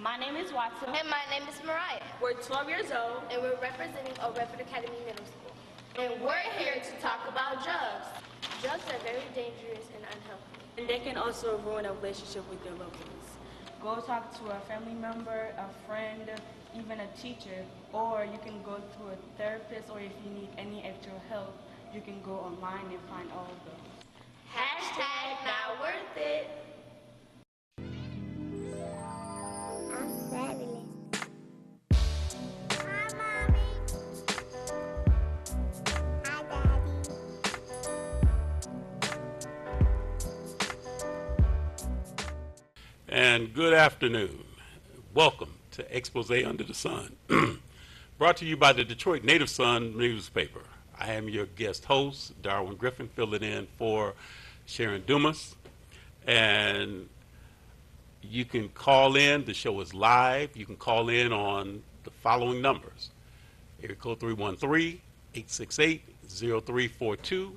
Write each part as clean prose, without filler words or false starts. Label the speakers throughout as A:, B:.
A: My name is Watson.
B: And my name is Mariah.
A: We're 12 years old.
B: And we're representing Old Redford Academy Middle School. And we're here to talk about drugs. Drugs are very dangerous and unhealthy.
A: And they can also ruin a relationship with your loved ones. Go talk to a family member, a friend, even a teacher, or you can go to a therapist, or if you need any extra help, you can go online and find all of those.
B: Hashtag not worth it.
C: I'm fabulous. Hi, Mommy. Hi, Daddy.
D: And good afternoon. Welcome to Expose Under the Sun, brought to you by the Detroit Native Sun newspaper. I am your guest host, Darwin Griffin, filling in for Sharon Dumas. And you can call in. The show is live. You can call in on the following numbers. Area code 313-868-0342,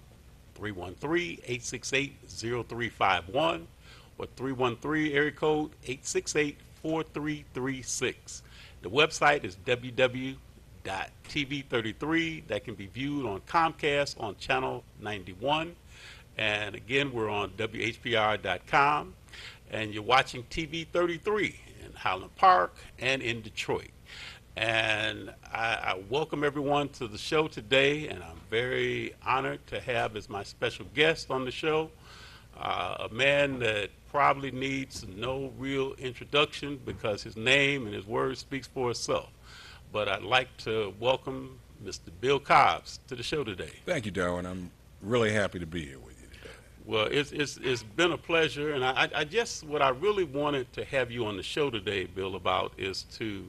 D: 313-868-0351, or 313 area code 868-4336. The website is www.tv33. That can be viewed on Comcast on channel 91. And again, we're on WHPR.com. And you're watching TV 33 in Highland Park and in Detroit. And I welcome everyone to the show today, and I'm very honored to have as my special guest on the show a man that probably needs no real introduction because his name and his word speaks for itself. But I'd like to welcome Mr. Bill Cobbs to the show today.
E: Thank you, Darwin. I'm really happy to be here with you today.
D: Well, it's been a pleasure, and I just what I really wanted to have you on the show today, Bill, about is to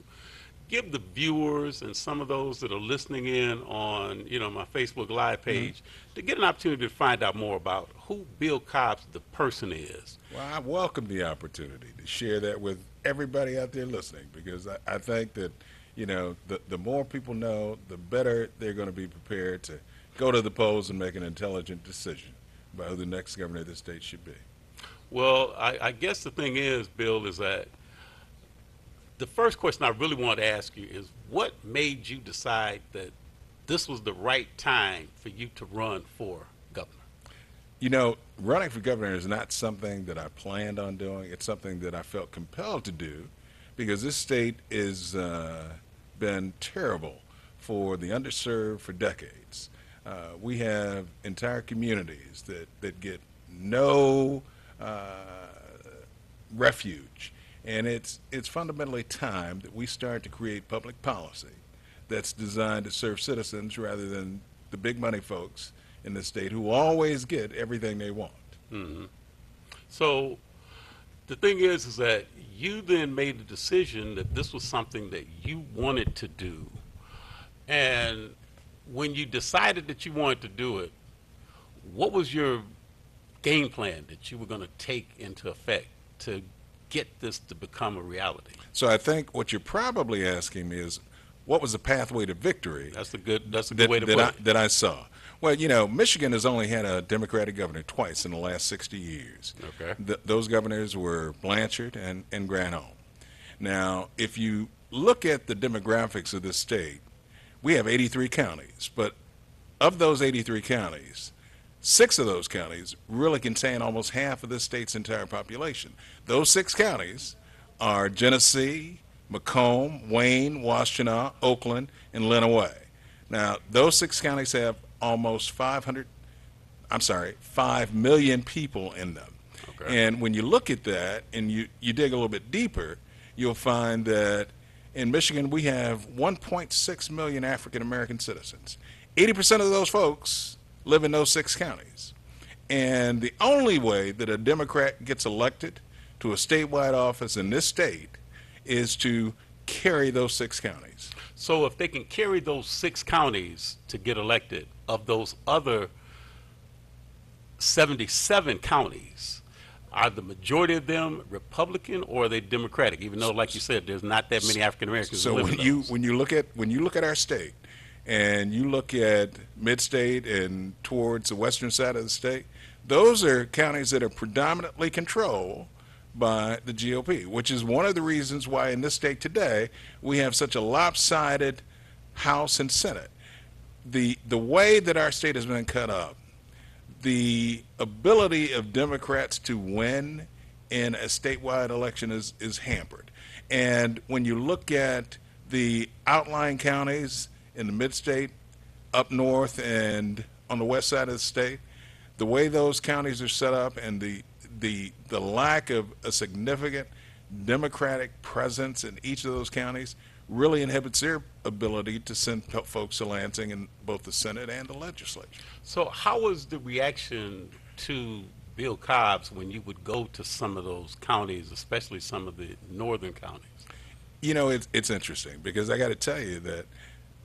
D: give the viewers and some of those that are listening in on my Facebook Live page to get an opportunity to find out more about who Bill Cobbs, the person, is.
E: Well, I welcome the opportunity to share that with everybody out there listening, because I think that the more people know, the better they're going to be prepared to go to the polls and make an intelligent decision about who the next governor of the state should be.
D: Well, I guess the thing is, Bill, is that the first question I really want to ask you is what made you decide that this was the right time for you to run for governor?
E: Running for governor is not something that I planned on doing. It's something that I felt compelled to do because this state has been terrible for the underserved for decades. We have entire communities that get no refuge. And it's fundamentally time that we start to create public policy that's designed to serve citizens rather than the big money folks in the state who always get everything they want.
D: Mm-hmm. So the thing is that you then made the decision that this was something that you wanted to do. And when you decided that you wanted to do it, what was your game plan that you were going to take into effect to get this to become a reality?
E: So I think what you're probably asking me is, what was the pathway to victory?
D: That's a good way to put it.
E: That I saw. Well, Michigan has only had a Democratic governor twice in the last 60 years.
D: Okay.
E: Those governors were Blanchard and Granholm. Now, if you look at the demographics of this state, we have 83 counties, but of those 83 counties, 6 of those counties really contain almost half of the state's entire population. Those 6 counties are Genesee, Macomb, Wayne, Washtenaw, Oakland, and Lenawee. Now, those 6 counties have almost 5 million people in them.
D: Okay.
E: And when you look at that and you dig a little bit deeper, you'll find that in Michigan we have 1.6 million African American citizens. 80% of those folks live in those 6 counties. And the only way that a Democrat gets elected to a statewide office in this state is to carry those 6 counties.
D: So if they can carry those 6 counties to get elected, of those other 77 counties, are the majority of them Republican or are they Democratic? Even though, like you said, there's not that many African Americans.
E: So when you look at our state, and you look at mid-state and towards the western side of the state, those are counties that are predominantly controlled by the GOP, which is one of the reasons why in this state today we have such a lopsided House and Senate. The way that our state has been cut up, the ability of Democrats to win in a statewide election is hampered. And when you look at the outlying counties in the mid-state, up north and on the west side of the state, the way those counties are set up and the lack of a significant Democratic presence in each of those counties really inhibits their ability to send folks to Lansing in both the Senate and the legislature.
D: So how was the reaction to Bill Cobbs when you would go to some of those counties, especially some of the northern counties?
E: You know, it's interesting because I got to tell you that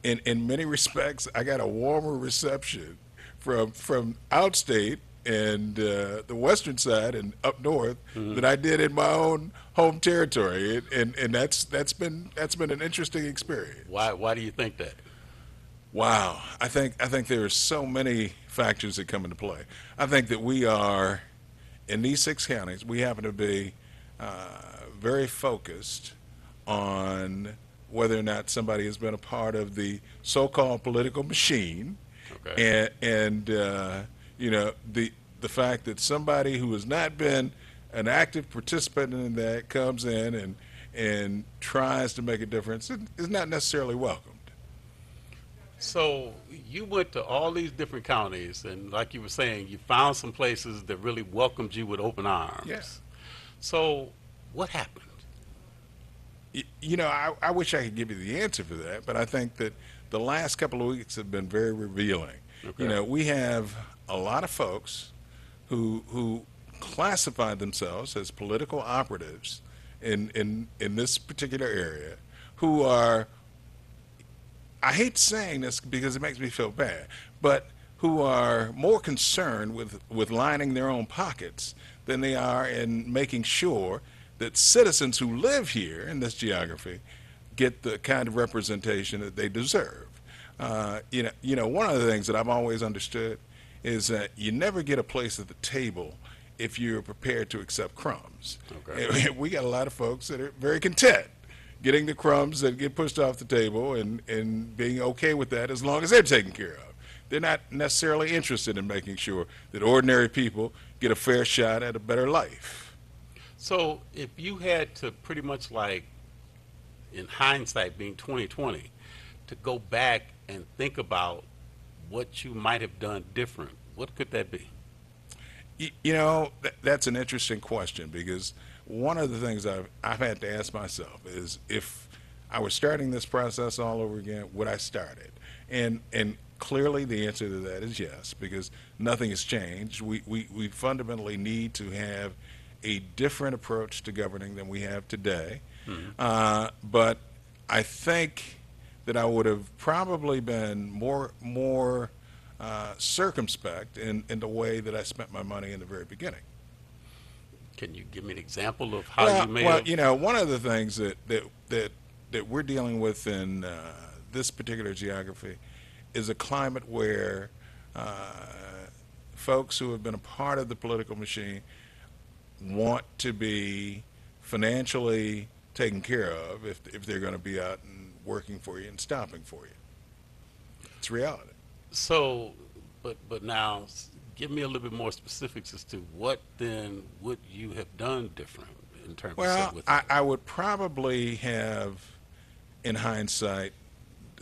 E: in many respects, I got a warmer reception from outstate and the western side and up north than I did in my own home territory, and that's been an interesting experience.
D: Why do you think that?
E: Wow, I think there are so many factors that come into play. I think that we are in these 6 counties. We happen to be very focused on whether or not somebody has been a part of the so-called political machine,
D: Okay.
E: and you know, the fact that somebody who has not been an active participant in that comes in and tries to make a difference is not necessarily welcomed.
D: So you went to all these different counties, and like you were saying, you found some places that really welcomed you with open arms.
E: Yes.
D: So what happened?
E: You know, I wish I could give you the answer for that, but I think that the last couple of weeks have been very revealing.
D: Okay.
E: You know, we have a lot of folks who classify themselves as political operatives in this particular area who are, I hate saying this because it makes me feel bad, but who are more concerned with lining their own pockets than they are in making sure that citizens who live here in this geography get the kind of representation that they deserve. You know, one of the things that I've always understood is that you never get a place at the table if you're prepared to accept crumbs.
D: Okay.
E: We got a lot of folks that are very content getting the crumbs that get pushed off the table and being okay with that as long as they're taken care of. They're not necessarily interested in making sure that ordinary people get a fair shot at a better life.
D: So if you had to pretty much, like, in hindsight, being 2020, to go back and think about what you might have done different, what could that be?
E: You know, that's an interesting question because one of the things I've had to ask myself is if I was starting this process all over again, would I start it? And clearly the answer to that is yes, because nothing has changed. We fundamentally need to have a different approach to governing than we have today. But I think that I would have probably been more circumspect in the way that I spent my money in the very beginning.
D: Can you give me an example of how you may
E: well,
D: have?
E: you know, one of the things that we're dealing with in this particular geography is a climate where folks who have been a part of the political machine want to be financially taken care of if they're going to be out and working for you and stopping for you. It's reality.
D: So, but now, give me a little bit more specifics as to what then would you have done different in terms
E: Well,
D: of with
E: I would probably have, in hindsight,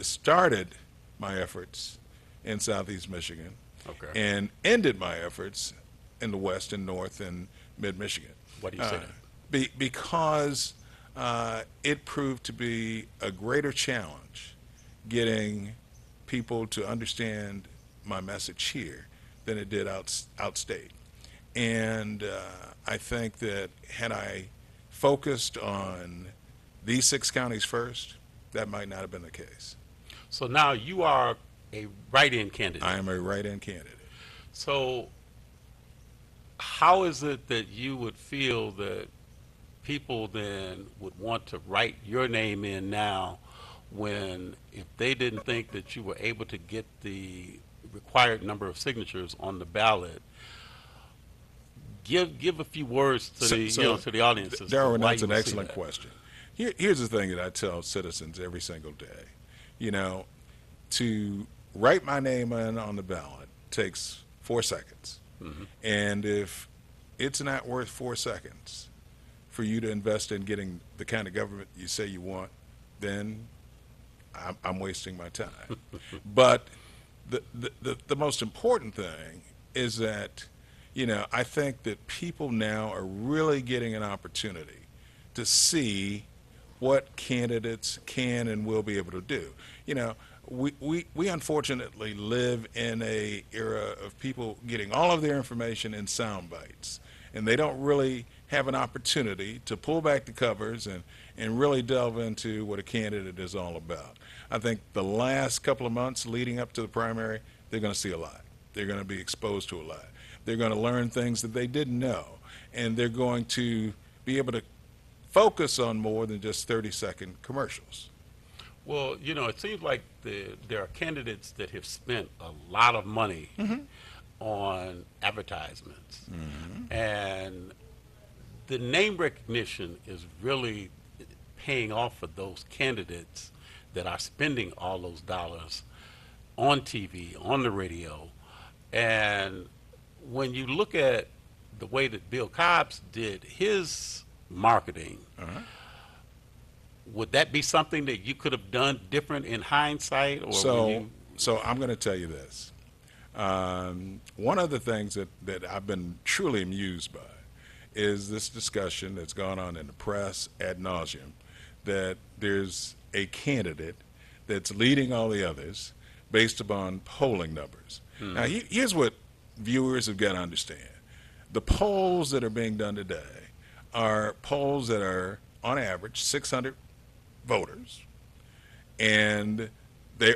E: started my efforts in Southeast Michigan
D: Okay.
E: and ended my efforts in the West and North and Mid-Michigan.
D: Why do you say that?
E: Because it proved to be a greater challenge getting people to understand my message here than it did outstate. And I think that had I focused on these 6 counties first, that might not have been the case.
D: So now you are a write-in candidate.
E: I am a write-in candidate.
D: So how is it that you would feel that people then would want to write your name in now when, if they didn't think that you were able to get the required number of signatures on the ballot, give a few words to to the audience. as to
E: Darwin,
D: why
E: that's
D: you
E: an
D: would see
E: excellent
D: that.
E: question. Here's the thing that I tell citizens every single day. You know, to write my name in on the ballot takes 4 seconds. And if it's not worth 4 seconds for you to invest in getting the kind of government you say you want, then I'm wasting my time. But the most important thing is that, you know, I think that people now are really getting an opportunity to see what candidates can and will be able to do. You know, we unfortunately live in a era of people getting all of their information in sound bites, and they don't really have an opportunity to pull back the covers and really delve into what a candidate is all about. I think the last couple of months leading up to the primary, they're going to see a lot. They're going to be exposed to a lot. They're going to learn things that they didn't know, and they're going to be able to focus on more than just 30-second commercials.
D: Well, you know, it seems like there are candidates that have spent a lot of money on advertisements, and the name recognition is really paying off for those candidates that are spending all those dollars on TV, on the radio. And when you look at the way that Bill Cobbs did his marketing, would that be something that you could have done different in hindsight? Or
E: So I'm going to tell you this. One of the things that I've been truly amused by is this discussion that's gone on in the press ad nauseum, that there's a candidate that's leading all the others based upon polling numbers. Now, here's what viewers have got to understand. The polls that are being done today are polls that are, on average, 600 voters, and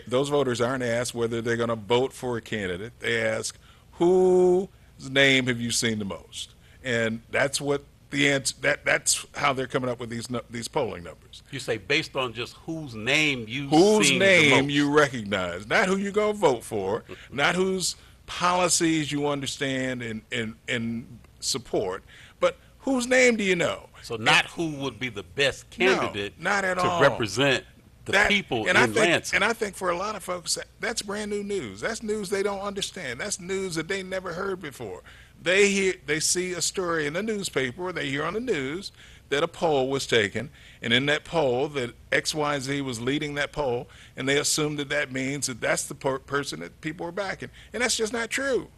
E: those voters aren't asked whether they're going to vote for a candidate. They ask, whose name have you seen the most? And that's what the answer. That's how they're coming up with these polling numbers.
D: you say based on just whose name you
E: Whose
D: seen the
E: name
D: most.
E: you recognize, not who you're going to vote for, not whose policies you understand and support, but whose name do you know?
D: So not who would be the best candidate
E: not at
D: to
E: all.
D: represent the people in Lansing.
E: And I think for a lot of folks, that's brand new news. That's news they don't understand. That's news that they never heard before. They see a story in the newspaper, or they hear on the news that a poll was taken, and in that poll that XYZ was leading that poll, and they assume that means that that's the person that people are backing. And that's just not true.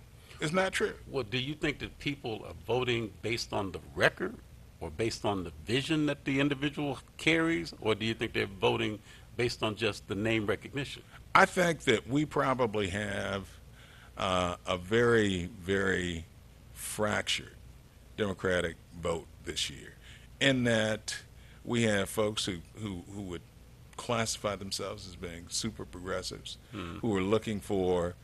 E: It's not true.
D: Well, do you think that people are voting based on the record or based on the vision that the individual carries, or do you think they're voting based on just the name recognition?
E: I think that we probably have a very, very fractured Democratic vote this year, in that we have folks who would classify themselves as being super progressives, who are looking for,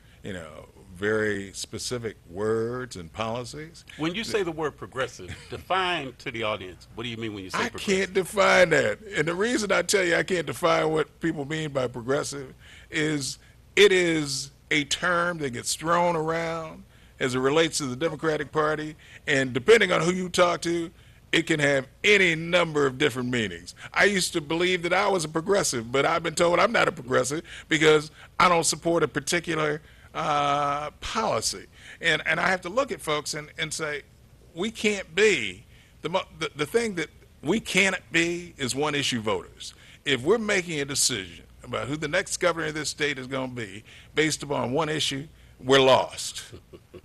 E: very specific words and policies.
D: When you say the word progressive, define to the audience, what do you mean when you say
E: I
D: progressive?
E: can't define that. And the reason I tell you I can't define what people mean by progressive is it is a term that gets thrown around as it relates to the Democratic Party, and depending on who you talk to, it can have any number of different meanings. I used to believe that I was a progressive, but I've been told I'm not a progressive because I don't support a particular policy. And I have to look at folks and say, we can't be, the thing that we cannot be is one-issue voters. If we're making a decision about who the next governor of this state is going to be based upon one issue, we're lost.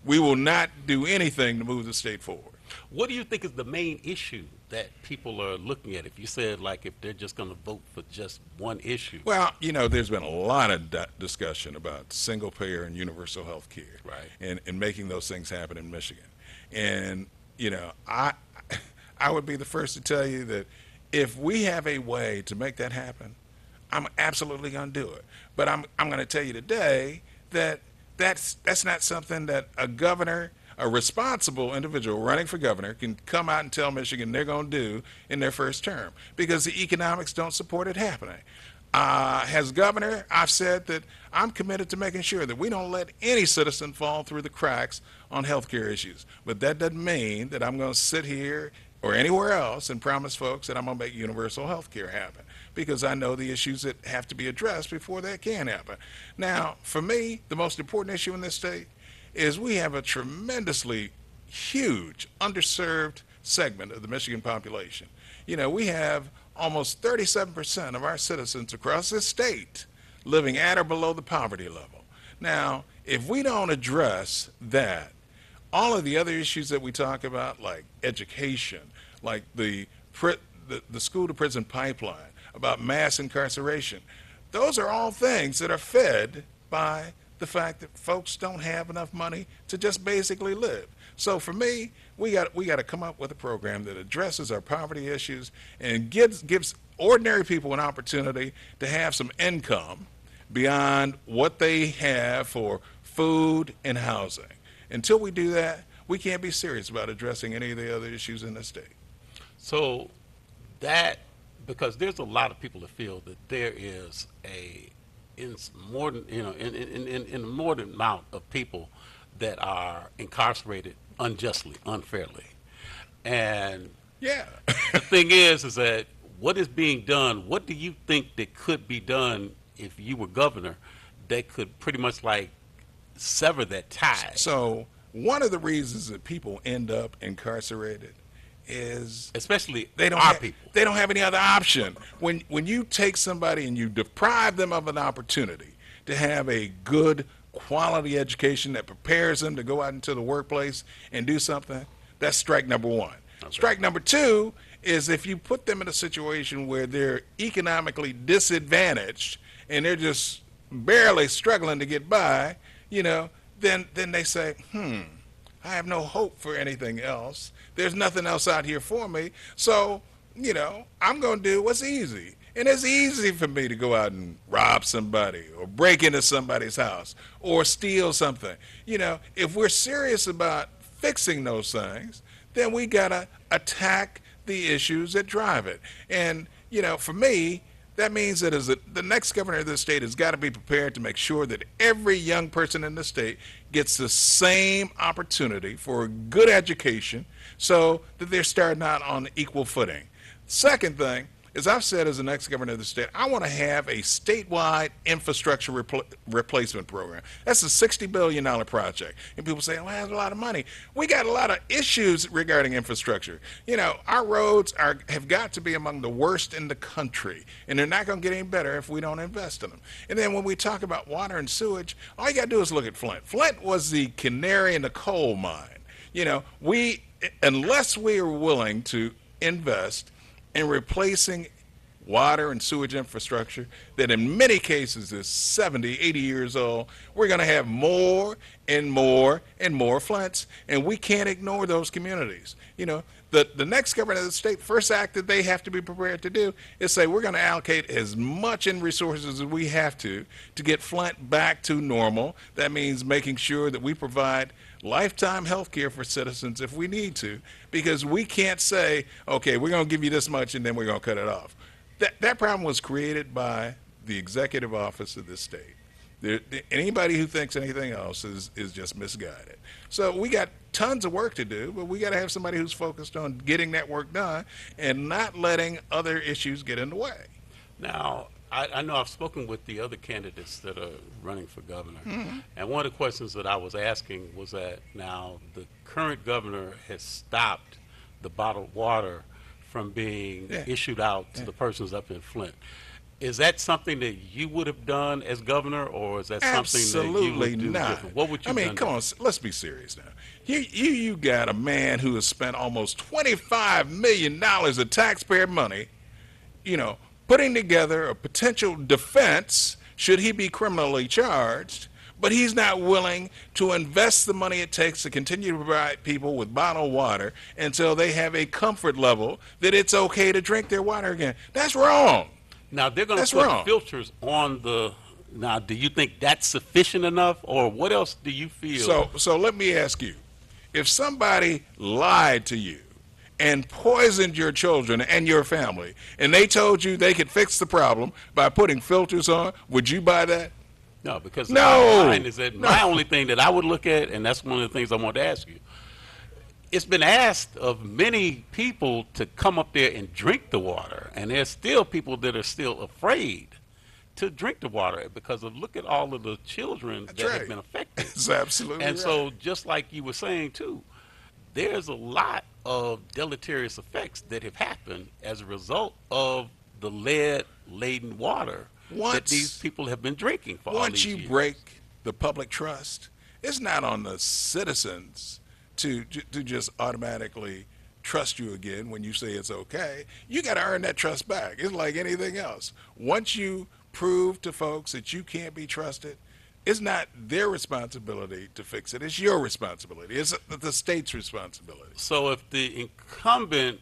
E: We will not do anything to move the state forward.
D: What do you think is the main issue that people are looking at? If you said, like, if they're just going to vote for just one issue.
E: Well, there's been a lot of discussion about single-payer and universal health care,
D: Right.
E: and making those things happen in Michigan. And, I would be the first to tell you that if we have a way to make that happen, I'm absolutely going to do it. But I'm going to tell you today that that's not something that a governor, a responsible individual running for governor, can come out and tell Michigan they're going to do in their first term, because the economics don't support it happening. As governor, I've said that I'm committed to making sure that we don't let any citizen fall through the cracks on health care issues. But that doesn't mean that I'm going to sit here or anywhere else and promise folks that I'm going to make universal health care happen, because I know the issues that have to be addressed before that can happen. Now, for me, the most important issue in this state is we have a tremendously huge underserved segment of the Michigan population. You know, we have almost 37% of our citizens across this state living at or below the poverty level. Now, if we don't address that, all of the other issues that we talk about, like education, like the school to prison pipeline, about mass incarceration, those are all things that are fed by the fact that folks don't have enough money to just basically live. So for me, we got to come up with a program that addresses our poverty issues and gives ordinary people an opportunity to have some income beyond what they have for food and housing. Until we do that, we can't be serious about addressing any of the other issues in the state.
D: So that, because there's a lot of people that feel that there is in more than amount of people that are incarcerated unjustly, unfairly. And
E: Yeah.
D: the thing is that what is being done, what do you think that could be done if you were governor that could pretty much like sever that tie?
E: So one of the reasons that people end up incarcerated is
D: Especially
E: they don't
D: our
E: have,
D: people.
E: they don't have any other option. When you take somebody and you deprive them of an opportunity to have a good quality education that prepares them to go out into the workplace and do something, that's strike number one.
D: Okay.
E: Strike number two is if you put them in a situation where they're economically disadvantaged and they're just barely struggling to get by, you know, then they say, I have no hope for anything else. There's nothing else out here for me. So, you know, I'm going to do what's easy. And it's easy for me to go out and rob somebody or break into somebody's house or steal something. You know, if we're serious about fixing those things, then we got to attack the issues that drive it. And, you know, for me, that means that the next governor of this state has got to be prepared to make sure that every young person in the state gets the same opportunity for a good education so that they're starting out on equal footing. Second thing, as I've said as the next governor of the state, I want to have a statewide infrastructure replacement program. That's a $60 billion project. And people say, well, that's a lot of money. We got a lot of issues regarding infrastructure. You know, our roads have got to be among the worst in the country, and they're not going to get any better if we don't invest in them. And then when we talk about water and sewage, all you got to do is look at Flint. Flint was the canary in the coal mine. You know, unless we are willing to invest in replacing water and sewage infrastructure that in many cases is 70, 80 years old, we're going to have more and more and more Flints, and we can't ignore those communities. You know, the next governor of the state, first act that they have to be prepared to do is say we're going to allocate as much in resources as we have to get Flint back to normal. That means making sure that we provide lifetime health care for citizens if we need to, because we can't say, okay, we're going to give you this much and then we're going to cut it off. That problem was created by the executive office of this state. Anybody who thinks anything else is just misguided. So we got tons of work to do, but we got to have somebody who's focused on getting that work done and not letting other issues get in the way.
D: Now, I know I've spoken with the other candidates that are running for governor, and one of the questions that I was asking was that now the current governor has stopped the bottled water from being issued out to the persons up in Flint. Is that something that you would have done as governor, or is that something that you would do
E: not.
D: different? What would you
E: I mean,
D: done
E: come on, let's be serious now. You got a man who has spent almost $25 million of taxpayer money, you know, putting together a potential defense should he be criminally charged, but he's not willing to invest the money it takes to continue to provide people with bottled water until they have a comfort level that it's okay to drink their water again. That's wrong.
D: Now, they're going to put filters on the... Now, do you think that's sufficient enough, or what else do you feel?
E: So let me ask you, if somebody lied to you and poisoned your children and your family, and they told you they could fix the problem by putting filters on, would you buy that?
D: No, because
E: No.
D: mine is that my only thing that I would look at, and that's one of the things I want to ask you. It's been asked of many people to come up there and drink the water, and there's still people that are still afraid to drink the water because of look at all of the children that
E: right.
D: have been affected.
E: It's absolutely
D: And
E: right.
D: so, just like you were saying too, there's a lot of deleterious effects that have happened as a result of the lead-laden water that
E: Once-
D: these people have been drinking for all
E: Once
D: these
E: you
D: years.
E: break the public trust, it's not on the citizens to just automatically trust you again when you say it's okay. You got to earn that trust back. It's like anything else. Once you prove to folks that you can't be trusted, it's not their responsibility to fix it. It's your responsibility. It's the state's responsibility.
D: So if the incumbent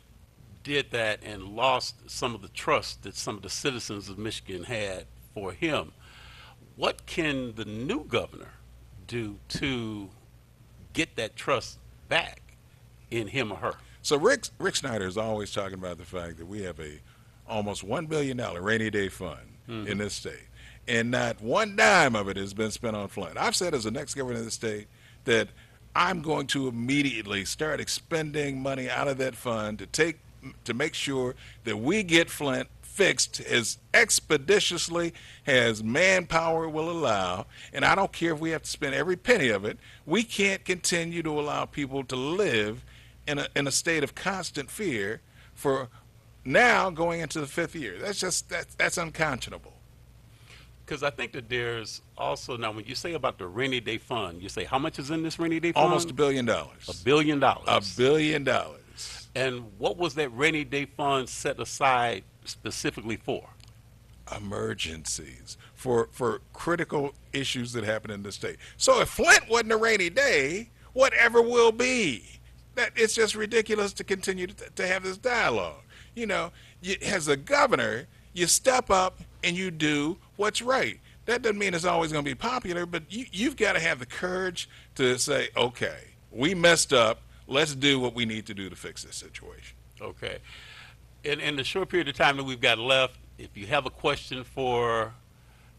D: did that and lost some of the trust that some of the citizens of Michigan had for him, what can the new governor do to get that trust back in him or her?
E: So Rick Snyder is always talking about the fact that we have a almost $1 billion rainy day fund in this state, and not one dime of it has been spent on Flint. I've said as the next governor of the state that I'm going to immediately start expending money out of that fund to make sure that we get Flint fixed as expeditiously as manpower will allow, and I don't care if we have to spend every penny of it. We can't continue to allow people to live in a state of constant fear for now going into the 5th year. That's unconscionable.
D: Because I think that there's also, now when you say about the rainy day fund, you say how much is in this rainy day fund?
E: Almost $1 billion.
D: $1 billion.
E: $1 billion.
D: And what was that rainy day fund set aside specifically for?
E: Emergencies for critical issues that happen in the state. So if Flint wasn't a rainy day, whatever will be? That it's just ridiculous to continue to have this dialogue. You know, as a governor, you step up and you do what's right. That doesn't mean it's always going to be popular, but you've got to have the courage to say, okay, we messed up. Let's do what we need to do to fix this situation.
D: Okay. In the short period of time that we've got left, if you have a question for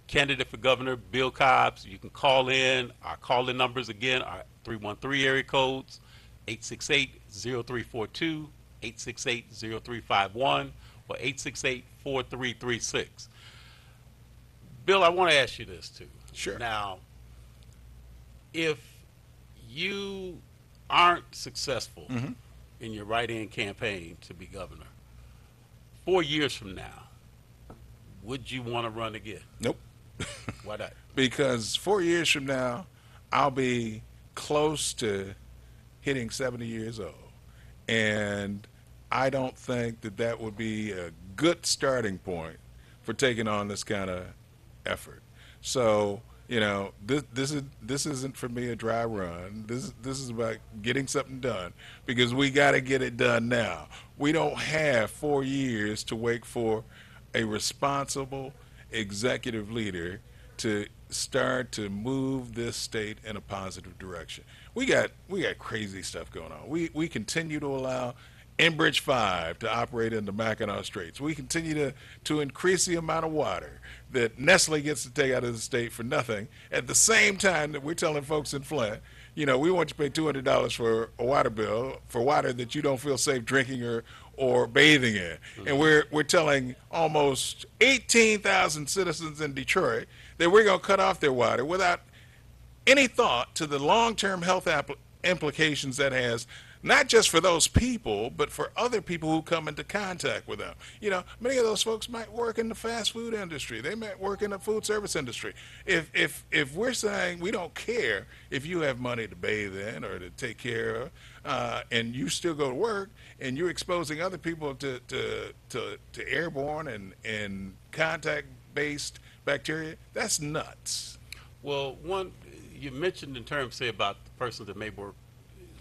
D: candidate for governor Bill Cobbs, you can call in. Our call-in numbers again are 313 area codes, 868-0342, 868-0351, or 868-4336. Bill, I want to ask you this too.
E: Sure.
D: Now, if you aren't successful in your write-in campaign to be governor, 4 years from now, would you want to run again?
E: Nope.
D: Why not?
E: Because 4 years from now, I'll be close to hitting 70 years old. And I don't think that would be a good starting point for taking on this kind of effort. So, you know, this isn't for me a dry run. This is about getting something done because we got to get it done now. We don't have 4 years to wait for a responsible executive leader to start to move this state in a positive direction. We got crazy stuff going on. We continue to allow Enbridge 5 to operate in the Mackinac Straits. We continue to increase the amount of water that Nestle gets to take out of the state for nothing. At the same time that we're telling folks in Flint, you know, we want you to pay $200 for a water bill for water that you don't feel safe drinking or bathing in. And we're telling almost 18,000 citizens in Detroit that we're going to cut off their water without any thought to the long-term health implications that has, not just for those people, but for other people who come into contact with them. You know, many of those folks might work in the fast food industry. They might work in the food service industry. If we're saying we don't care if you have money to bathe in or to take care of, and you still go to work, and you're exposing other people to airborne and contact-based bacteria, that's nuts.
D: Well, one, you mentioned in terms, say, about the person that may work,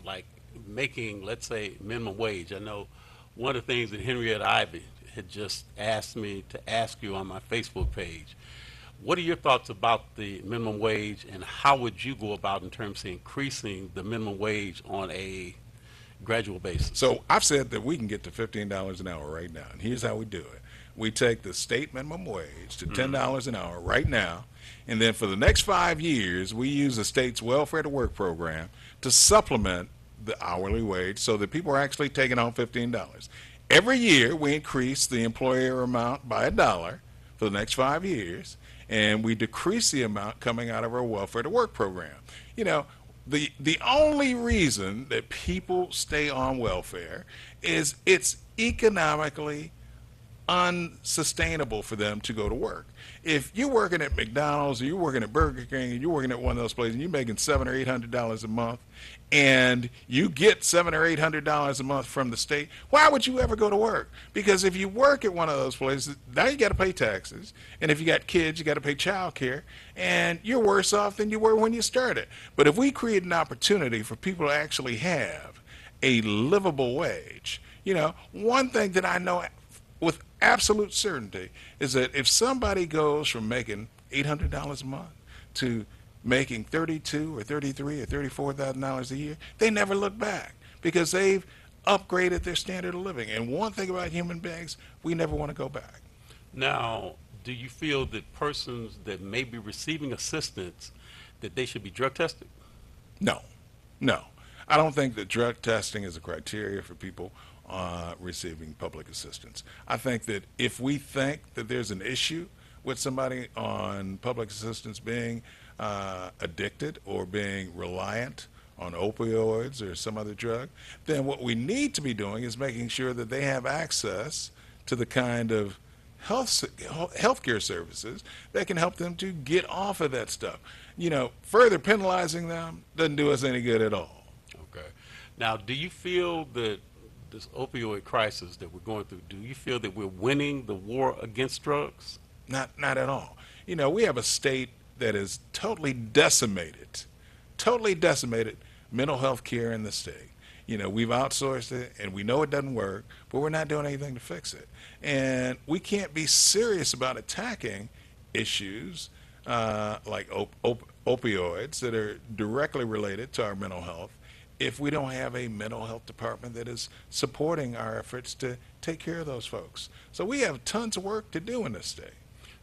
D: like making, let's say, minimum wage. I know one of the things that Henrietta Ivey had just asked me to ask you on my Facebook page. What are your thoughts about the minimum wage, and how would you go about in terms of increasing the minimum wage on a gradual basis?
E: So I've said that we can get to $15 an hour right now, and here's how we do it. We take the state minimum wage to $10 an hour right now, and then for the next 5 years, we use the state's welfare to work program to supplement the hourly wage so that people are actually taking home $15. Every year, we increase the employer amount by $1 for the next 5 years, and we decrease the amount coming out of our welfare to work program. You know, the only reason that people stay on welfare is it's economically unsustainable for them to go to work. If you're working at McDonald's or you're working at Burger King and you're working at one of those places and you're making $700 or $800 a month and you get $700 or $800 a month from the state, why would you ever go to work? Because if you work at one of those places, now you got to pay taxes, and if you got kids, you got to pay child care, and you're worse off than you were when you started. But if we create an opportunity for people to actually have a livable wage, you know, one thing that I know with absolute certainty is that if somebody goes from making $800 a month to making $32 or $33 or $34,000 a year, they never look back because they've upgraded their standard of living. And one thing about human beings, we never want to go back.
D: Now, do you feel that persons that may be receiving assistance, that they should be drug tested?
E: No. I don't think that drug testing is a criteria for people receiving public assistance. I think that if we think that there's an issue with somebody on public assistance being addicted or being reliant on opioids or some other drug, then what we need to be doing is making sure that they have access to the kind of healthcare services that can help them to get off of that stuff. You know, further penalizing them doesn't do us any good at all.
D: Okay. Now, do you feel that this opioid crisis that we're going through, do you feel that we're winning the war against drugs?
E: Not at all. You know, we have a state that is totally decimated mental health care in the state. You know, we've outsourced it, and we know it doesn't work, but we're not doing anything to fix it. And we can't be serious about attacking issues like opioids that are directly related to our mental health if we don't have a mental health department that is supporting our efforts to take care of those folks. So we have tons of work to do in this state.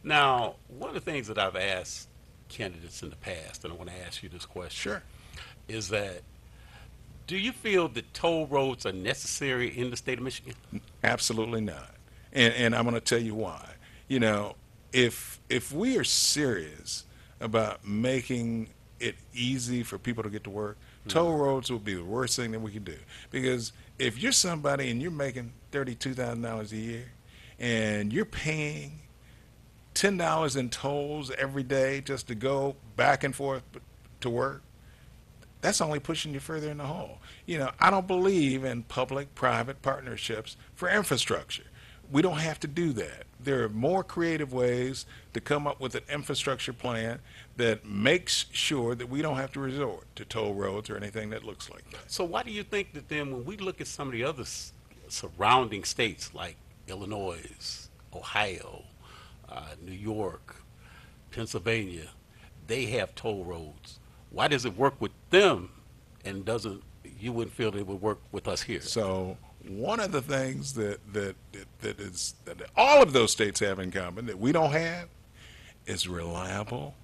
D: Now, one of the things that I've asked candidates in the past, and I want to ask you this question,
E: Sure.
D: is that do you feel that toll roads are necessary in the state of Michigan?
E: Absolutely not. And I'm going to tell you why. You know, if we are serious about making it easy for people to get to work, toll roads would be the worst thing that we can do. Because if you're somebody and you're making $32,000 a year and you're paying $10 in tolls every day just to go back and forth to work, that's only pushing you further in the hole. You know, I don't believe in public-private partnerships for infrastructure. We don't have to do that. There are more creative ways to come up with an infrastructure plan that makes sure that we don't have to resort to toll roads or anything that looks like that.
D: So why do you think that then when we look at some of the other surrounding states like Illinois, Ohio, New York, Pennsylvania, they have toll roads? Why does it work with them and you wouldn't feel that it would work with us here?
E: So one of the things that all of those states have in common that we don't have is reliable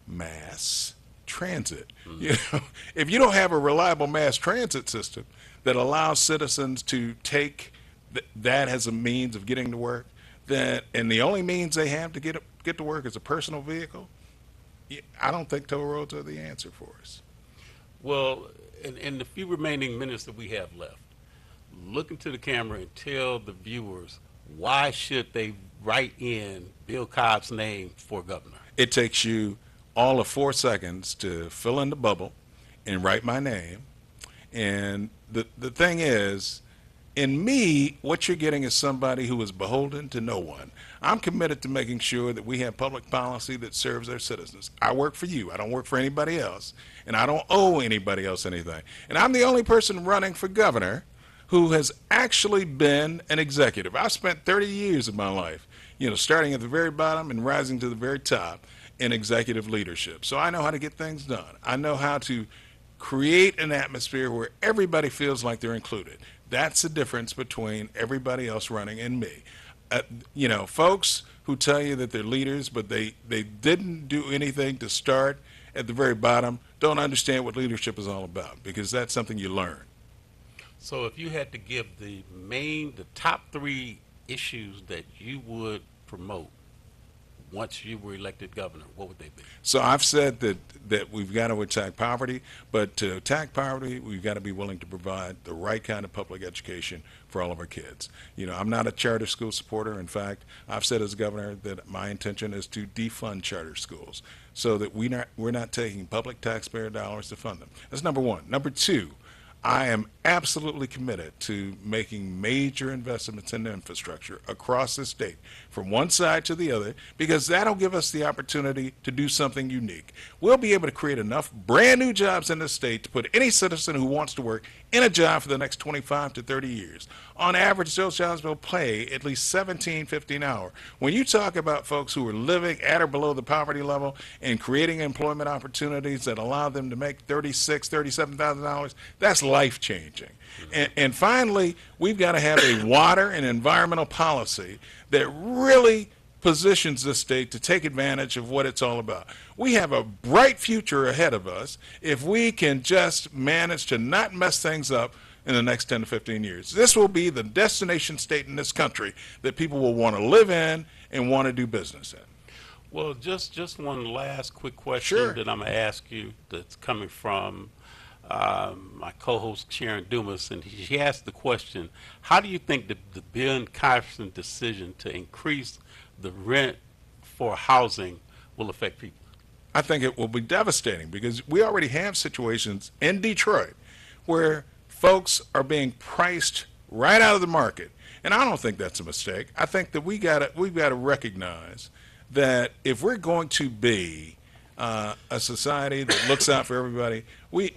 E: mass transit. You know, if you don't have a reliable mass transit system that allows citizens to take that as a means of getting to work, and the only means they have to get to work is a personal vehicle, I don't think toll roads are the answer for us.
D: Well, in the few remaining minutes that we have left, look into the camera and tell the viewers why should they write in Bill Cobb's name for governor?
E: It takes you all of 4 seconds to fill in the bubble and write my name. And the thing is, in me, what you're getting is somebody who is beholden to no one. I'm committed to making sure that we have public policy that serves our citizens. I work for you. I don't work for anybody else. And I don't owe anybody else anything. And I'm the only person running for governor who has actually been an executive. I've spent 30 years of my life, you know, starting at the very bottom and rising to the very top in executive leadership. So I know how to get things done. I know how to create an atmosphere where everybody feels like they're included. That's the difference between everybody else running and me. Folks who tell you that they're leaders, but they didn't do anything to start at the very bottom, don't understand what leadership is all about, because that's something you learn.
D: So if you had to give the top 3 issues that you would promote once you were elected governor, what would they be?
E: So I've said that we've got to attack poverty, but to attack poverty, we've got to be willing to provide the right kind of public education for all of our kids. I'm not a charter school supporter. In fact, I've said as governor that my intention is to defund charter schools so that we're not taking public taxpayer dollars to fund them. That's number one. Number two, I am absolutely committed to making major investments in infrastructure across the state, from one side to the other, because that'll give us the opportunity to do something unique. We'll be able to create enough brand new jobs in the state to put any citizen who wants to work in a job for the next 25 to 30 years. On average, those jobs will pay at least $17.50 an hour. When you talk about folks who are living at or below the poverty level and creating employment opportunities that allow them to make $36,000, $37,000, that's life-changing. And finally, we've got to have a water and environmental policy that really positions the state to take advantage of what it's all about. We have a bright future ahead of us if we can just manage to not mess things up in the next 10 to 15 years. This will be the destination state in this country that people will want to live in and want to do business in.
D: Well, just one last quick question
E: Sure.
D: that I'm going to ask you that's coming from my co-host Sharon Dumas, and she asked the question, how do you think the Ben Carson decision to increase the rent for housing will affect people?
E: I think it will be devastating because we already have situations in Detroit where folks are being priced right out of the market. And I don't think that's a mistake. I think that we've got to recognize that if we're going to be a society that looks out for everybody, we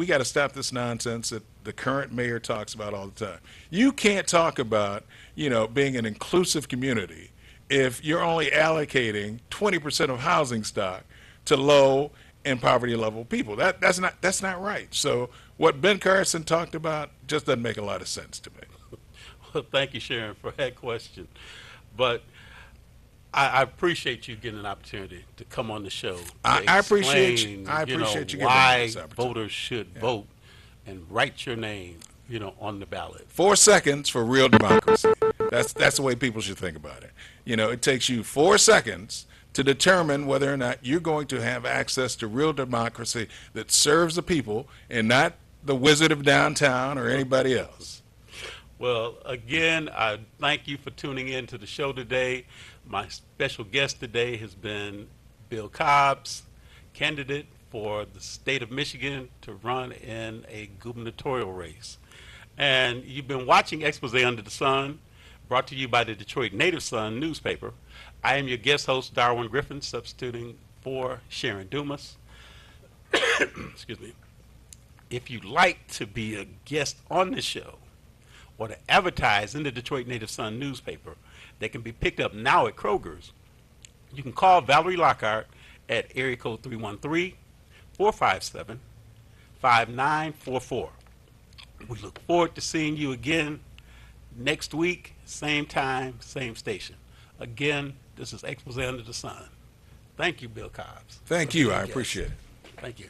E: got to stop this nonsense that the current mayor talks about all the time. You can't talk about, being an inclusive community if you're only allocating 20% of housing stock to low and poverty level people. That's not right. So what Ben Carson talked about just doesn't make a lot of sense to me.
D: Well, thank you, Sharon, for that question. But I appreciate you getting an opportunity to come on the show.
E: I appreciate you giving me
D: why
E: this opportunity.
D: voters should vote and write your name, on the ballot.
E: 4 seconds for real democracy. That's the way people should think about it. It takes you 4 seconds to determine whether or not you're going to have access to real democracy that serves the people and not the Wizard of Downtown or anybody else.
D: Well, again, I thank you for tuning in to the show today. My special guest today has been Bill Cobbs, candidate for the state of Michigan to run in a gubernatorial race. And you've been watching Expose Under the Sun, brought to you by the Detroit Native Sun newspaper. I am your guest host, Darwin Griffin, substituting for Sharon Dumas. Excuse me. If you'd like to be a guest on the show or to advertise in the Detroit Native Sun newspaper that can be picked up now at Kroger's, you can call Valerie Lockhart at area code 313-457-5944. We look forward to seeing you again next week, same time, same station. Again, this is Expose Under the Sun. Thank you, Bill Cobbs.
E: Thank you. I appreciate it.
D: Thank you.